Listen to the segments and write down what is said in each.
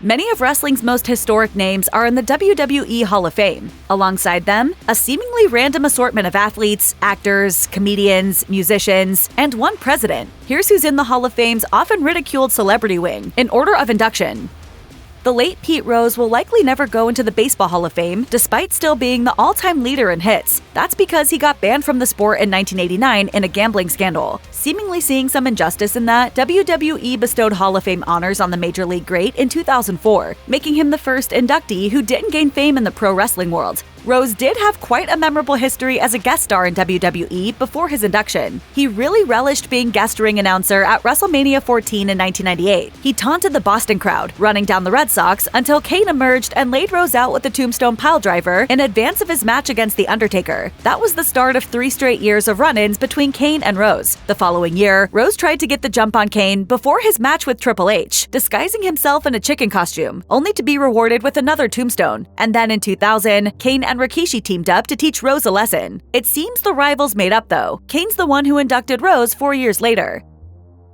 Many of wrestling's most historic names are in the WWE Hall of Fame. Alongside them, a seemingly random assortment of athletes, actors, comedians, musicians, and one president. Here's who's in the Hall of Fame's often ridiculed celebrity wing, in order of induction. The late Pete Rose will likely never go into the Baseball Hall of Fame, despite still being the all-time leader in hits. That's because he got banned from the sport in 1989 in a gambling scandal. Seemingly seeing some injustice in that, WWE bestowed Hall of Fame honors on the Major League great in 2004, making him the first inductee who didn't gain fame in the pro wrestling world. Rose did have quite a memorable history as a guest star in WWE before his induction. He really relished being guest ring announcer at WrestleMania 14 in 1998. He taunted the Boston crowd, running down the Red Sox until Kane emerged and laid Rose out with the Tombstone Piledriver in advance of his match against The Undertaker. That was the start of 3 straight years of run-ins between Kane and Rose. The following year, Rose tried to get the jump on Kane before his match with Triple H, disguising himself in a chicken costume, only to be rewarded with another tombstone. And then in 2000, Kane and Rikishi teamed up to teach Rose a lesson. It seems the rivals made up though. Kane's the one who inducted Rose 4 years later.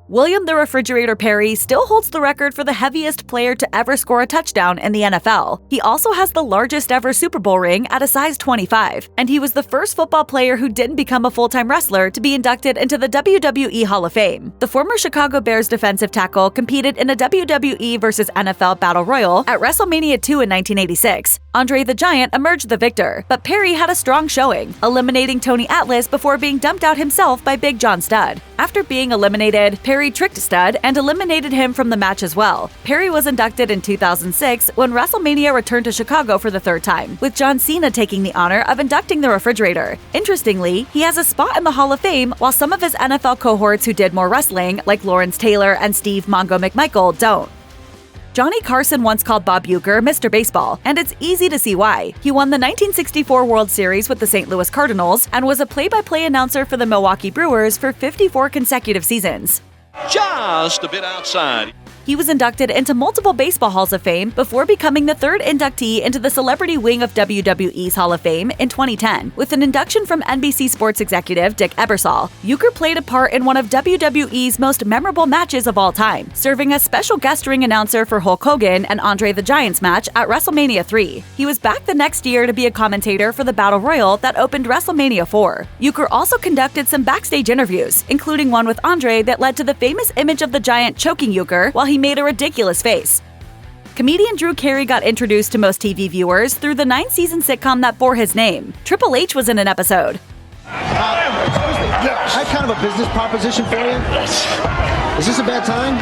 William the Refrigerator Perry still holds the record for the heaviest player to ever score a touchdown in the NFL. He also has the largest ever Super Bowl ring at a size 25, and he was the first football player who didn't become a full-time wrestler to be inducted into the WWE Hall of Fame. The former Chicago Bears defensive tackle competed in a WWE vs. NFL Battle Royal at WrestleMania 2 in 1986. Andre the Giant emerged the victor, but Perry had a strong showing, eliminating Tony Atlas before being dumped out himself by Big John Studd. After being eliminated, Perry tricked Studd and eliminated him from the match as well. Perry was inducted in 2006 when WrestleMania returned to Chicago for the 3rd time, with John Cena taking the honor of inducting the Refrigerator. Interestingly, he has a spot in the Hall of Fame while some of his NFL cohorts who did more wrestling, like Lawrence Taylor and Steve Mongo McMichael, don't. Johnny Carson once called Bob Uecker Mr. Baseball, and it's easy to see why. He won the 1964 World Series with the St. Louis Cardinals and was a play-by-play announcer for the Milwaukee Brewers for 54 consecutive seasons. Just a bit outside. He was inducted into multiple baseball halls of fame before becoming the 3rd inductee into the celebrity wing of WWE's Hall of Fame in 2010, with an induction from NBC Sports executive Dick Ebersol. Uecker played a part in one of WWE's most memorable matches of all time, serving as special guest ring announcer for Hulk Hogan and Andre the Giant's match at WrestleMania 3. He was back the next year to be a commentator for the Battle Royal that opened WrestleMania 4. Uecker also conducted some backstage interviews, including one with Andre that led to the famous image of the Giant choking Uecker while he made a ridiculous face. Comedian Drew Carey got introduced to most TV viewers through the 9-season sitcom that bore his name. Triple H was in an episode. I have kind of a business proposition for you. Is this a bad time?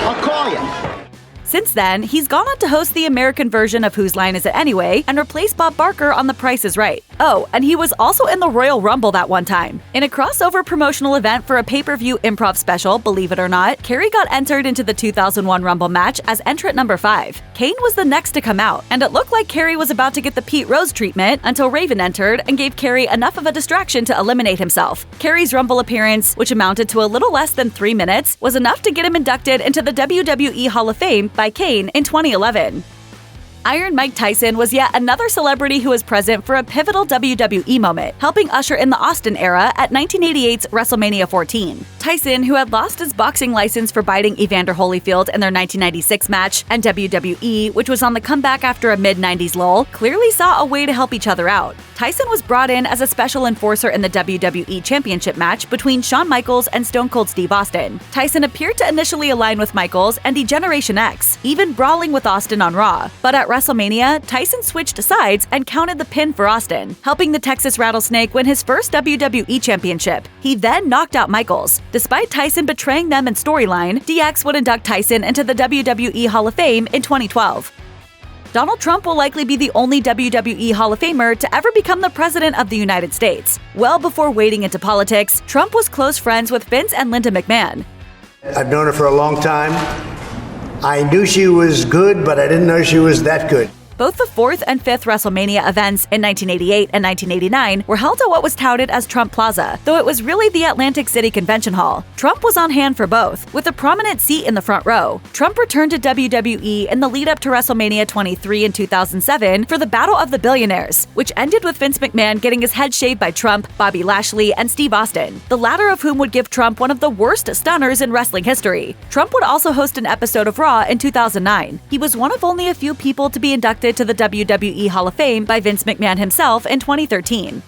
I'll call you. Since then, he's gone on to host the American version of Whose Line Is It Anyway and replace Bob Barker on The Price is Right. Oh, and he was also in the Royal Rumble that one time. In a crossover promotional event for a pay-per-view improv special, believe it or not, Carey got entered into the 2001 Rumble match as entrant number 5. Kane was the next to come out, and it looked like Carey was about to get the Pete Rose treatment until Raven entered and gave Carey enough of a distraction to eliminate himself. Carey's Rumble appearance, which amounted to a little less than 3 minutes, was enough to get him inducted into the WWE Hall of Fame by Kane in 2011. Iron Mike Tyson was yet another celebrity who was present for a pivotal WWE moment, helping usher in the Austin era at 1988's WrestleMania 14. Tyson, who had lost his boxing license for biting Evander Holyfield in their 1996 match, and WWE, which was on the comeback after a mid-90s lull, clearly saw a way to help each other out. Tyson was brought in as a special enforcer in the WWE Championship match between Shawn Michaels and Stone Cold Steve Austin. Tyson appeared to initially align with Michaels and Generation X, even brawling with Austin on Raw. But at WrestleMania, Tyson switched sides and counted the pin for Austin, helping the Texas Rattlesnake win his first WWE Championship. He then knocked out Michaels. Despite Tyson betraying them in storyline, DX would induct Tyson into the WWE Hall of Fame in 2012. Donald Trump will likely be the only WWE Hall of Famer to ever become the President of the United States. Well before wading into politics, Trump was close friends with Vince and Linda McMahon. I've known her for a long time. I knew she was good, but I didn't know she was that good. Both the 4th and 5th WrestleMania events in 1988 and 1989 were held at what was touted as Trump Plaza, though it was really the Atlantic City Convention Hall. Trump was on hand for both, with a prominent seat in the front row. Trump returned to WWE in the lead-up to WrestleMania 23 in 2007 for the Battle of the Billionaires, which ended with Vince McMahon getting his head shaved by Trump, Bobby Lashley, and Steve Austin, the latter of whom would give Trump one of the worst stunners in wrestling history. Trump would also host an episode of Raw in 2009. He was one of only a few people to be inducted to the WWE Hall of Fame by Vince McMahon himself in 2013.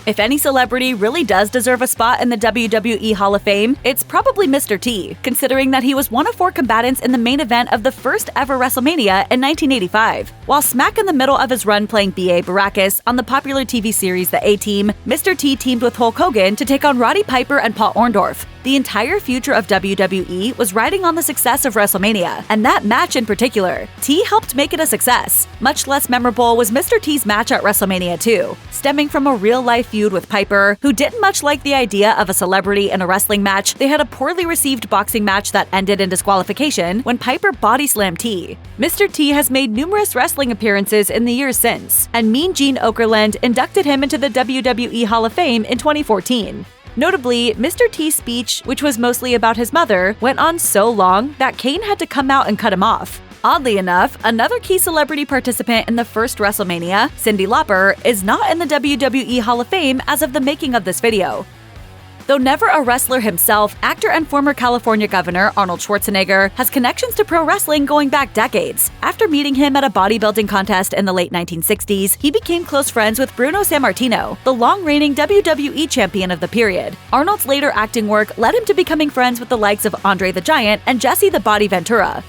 If any celebrity really does deserve a spot in the WWE Hall of Fame, it's probably Mr. T, considering that he was one of 4 combatants in the main event of the first ever WrestleMania in 1985. While smack in the middle of his run playing B.A. Baracus on the popular TV series The A-Team, Mr. T teamed with Hulk Hogan to take on Roddy Piper and Paul Orndorff. The entire future of WWE was riding on the success of WrestleMania, and that match in particular. T helped make it a success. Much less memorable was Mr. T's match at WrestleMania 2, stemming from a real-life feud with Piper, who didn't much like the idea of a celebrity in a wrestling match. They had a poorly received boxing match that ended in disqualification when Piper body-slammed T. Mr. T has made numerous wrestling appearances in the years since, and Mean Gene Okerlund inducted him into the WWE Hall of Fame in 2014. Notably, Mr. T's speech, which was mostly about his mother, went on so long that Kane had to come out and cut him off. Oddly enough, another key celebrity participant in the first WrestleMania, Cyndi Lauper, is not in the WWE Hall of Fame as of the making of this video. Though never a wrestler himself, actor and former California governor Arnold Schwarzenegger has connections to pro wrestling going back decades. After meeting him at a bodybuilding contest in the late 1960s, he became close friends with Bruno Sammartino, the long-reigning WWE champion of the period. Arnold's later acting work led him to becoming friends with the likes of Andre the Giant and Jesse the Body Ventura.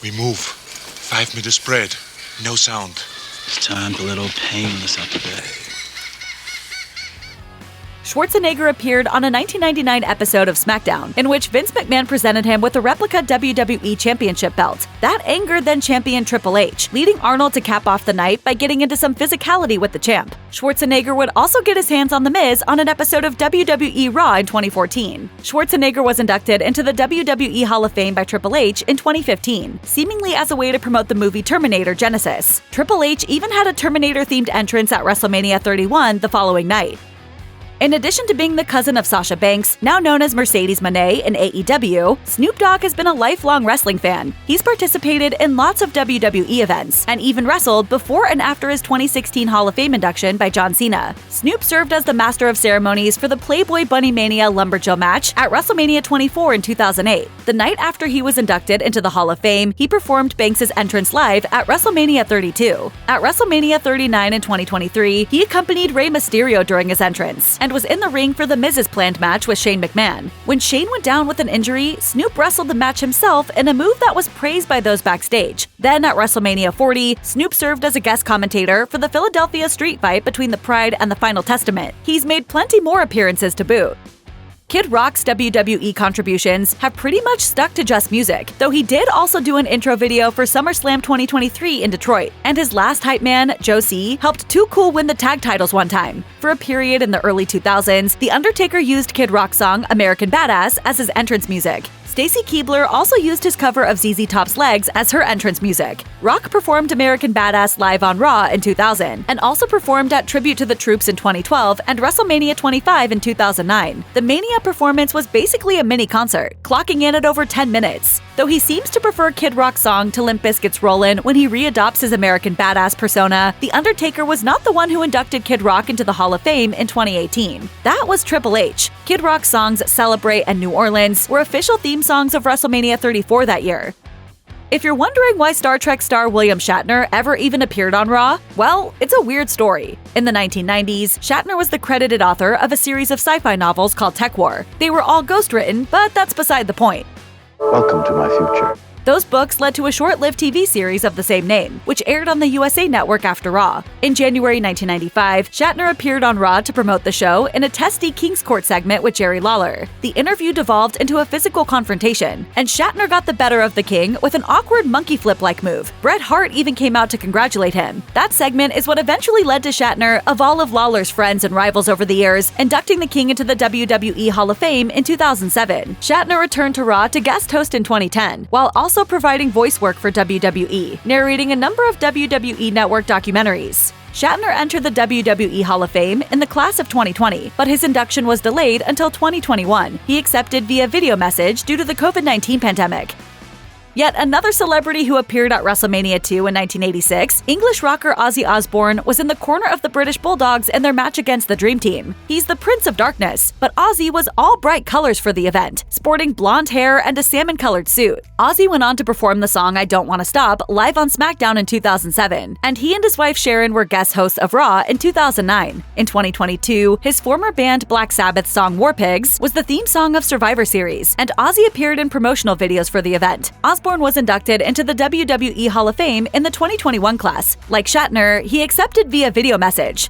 We move. 5-meter spread. No sound. It's time to let old Painless out to bed. Schwarzenegger appeared on a 1999 episode of SmackDown, in which Vince McMahon presented him with a replica WWE Championship belt. That angered then-champion Triple H, leading Arnold to cap off the night by getting into some physicality with the champ. Schwarzenegger would also get his hands on The Miz on an episode of WWE Raw in 2014. Schwarzenegger was inducted into the WWE Hall of Fame by Triple H in 2015, seemingly as a way to promote the movie Terminator Genisys. Triple H even had a Terminator-themed entrance at WrestleMania 31 the following night. In addition to being the cousin of Sasha Banks, now known as Mercedes Moné in AEW, Snoop Dogg has been a lifelong wrestling fan. He's participated in lots of WWE events, and even wrestled before and after his 2016 Hall of Fame induction by John Cena. Snoop served as the master of ceremonies for the Playboy Bunny Mania Lumberjill match at WrestleMania 24 in 2008. The night after he was inducted into the Hall of Fame, he performed Banks' entrance live at WrestleMania 32. At WrestleMania 39 in 2023, he accompanied Rey Mysterio during his entrance, and was in the ring for the Miz's planned match with Shane McMahon. When Shane went down with an injury, Snoop wrestled the match himself in a move that was praised by those backstage. Then at WrestleMania 40, Snoop served as a guest commentator for the Philadelphia street fight between the Pride and the Final Testament. He's made plenty more appearances to boot. Kid Rock's WWE contributions have pretty much stuck to just music, though he did also do an intro video for SummerSlam 2023 in Detroit, and his last hype man, Joe C., helped Too Cool win the tag titles one time. For a period in the early 2000s, The Undertaker used Kid Rock's song American Badass as his entrance music. Stacy Keibler also used his cover of ZZ Top's Legs as her entrance music. Rock performed American Badass live on Raw in 2000, and also performed at Tribute to the Troops in 2012 and WrestleMania 25 in 2009. The Mania performance was basically a mini concert, clocking in at over 10 minutes. Though he seems to prefer Kid Rock's song to Limp Bizkit's Rollin' when he readopts his American Badass persona, The Undertaker was not the one who inducted Kid Rock into the Hall of Fame in 2018. That was Triple H. Kid Rock's songs Celebrate and New Orleans were official theme songs of WrestleMania 34 that year. If you're wondering why Star Trek star William Shatner ever even appeared on Raw, well, it's a weird story. In the 1990s, Shatner was the credited author of a series of sci-fi novels called Tech War. They were all ghost-written, but that's beside the point. Welcome to my future. Those books led to a short-lived TV series of the same name, which aired on the USA Network after Raw. In January 1995, Shatner appeared on Raw to promote the show in a testy King's Court segment with Jerry Lawler. The interview devolved into a physical confrontation, and Shatner got the better of the King with an awkward monkey flip-like move. Bret Hart even came out to congratulate him. That segment is what eventually led to Shatner, of all of Lawler's friends and rivals over the years, inducting the King into the WWE Hall of Fame in 2007. Shatner returned to Raw to guest host in 2010, while also also providing voice work for WWE, narrating a number of WWE Network documentaries. Shatner entered the WWE Hall of Fame in the class of 2020, but his induction was delayed until 2021. He accepted via video message due to the COVID-19 pandemic. Yet another celebrity who appeared at WrestleMania 2 in 1986, English rocker Ozzy Osbourne, was in the corner of the British Bulldogs in their match against the Dream Team. He's the Prince of Darkness, but Ozzy was all bright colors for the event, sporting blonde hair and a salmon-colored suit. Ozzy went on to perform the song I Don't Wanna Stop live on SmackDown in 2007, and he and his wife Sharon were guest hosts of Raw in 2009. In 2022, his former band Black Sabbath's song War Pigs was the theme song of Survivor Series, and Ozzy appeared in promotional videos for the event. Osbourne was inducted into the WWE Hall of Fame in the 2021 class. Like Shatner, he accepted via video message.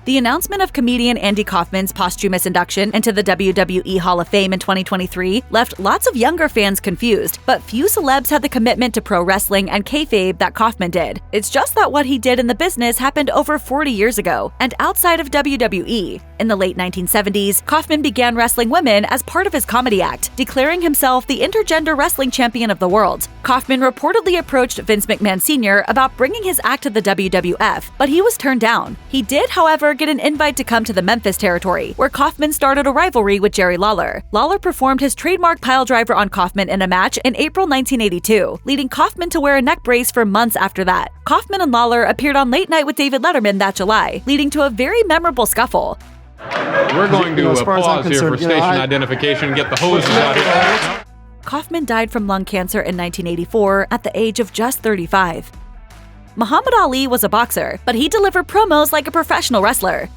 The announcement of comedian Andy Kaufman's posthumous induction into the WWE Hall of Fame in 2023 left lots of younger fans confused, but few celebs had the commitment to pro wrestling and kayfabe that Kaufman did. It's just that what he did in the business happened over 40 years ago, and outside of WWE. In the late 1970s, Kaufman began wrestling women as part of his comedy act, declaring himself the intergender wrestling champion of the world. Kaufman reportedly approached Vince McMahon Sr. about bringing his act to the WWF, but he was turned down. He did, however, get an invite to come to the Memphis territory, where Kaufman started a rivalry with Jerry Lawler. Lawler performed his trademark piledriver on Kaufman in a match in April 1982, leading Kaufman to wear a neck brace for months after that. Kaufman and Lawler appeared on Late Night with David Letterman that July, leading to a very memorable scuffle. We're going to pause here for station identification and get the hoses out here. Kaufman died from lung cancer in 1984 at the age of just 35. Muhammad Ali was a boxer, but he delivered promos like a professional wrestler.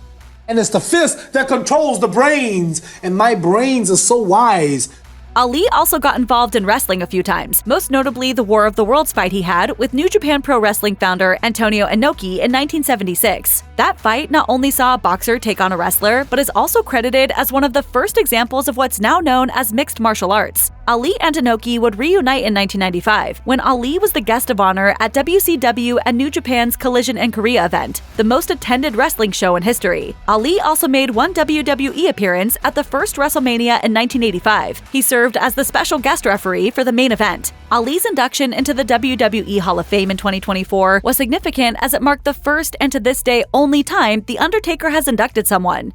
And it's the fist that controls the brains, and my brains are so wise. Ali also got involved in wrestling a few times, most notably the War of the Worlds fight he had with New Japan Pro Wrestling founder Antonio Inoki in 1976. That fight not only saw a boxer take on a wrestler, but is also credited as one of the first examples of what's now known as mixed martial arts. Ali and Inoki would reunite in 1995, when Ali was the guest of honor at WCW and New Japan's Collision in Korea event, the most attended wrestling show in history. Ali also made one WWE appearance at the first WrestleMania in 1985. He served as the special guest referee for the main event. Ali's induction into the WWE Hall of Fame in 2024 was significant as it marked the first and to this day only time The Undertaker has inducted someone.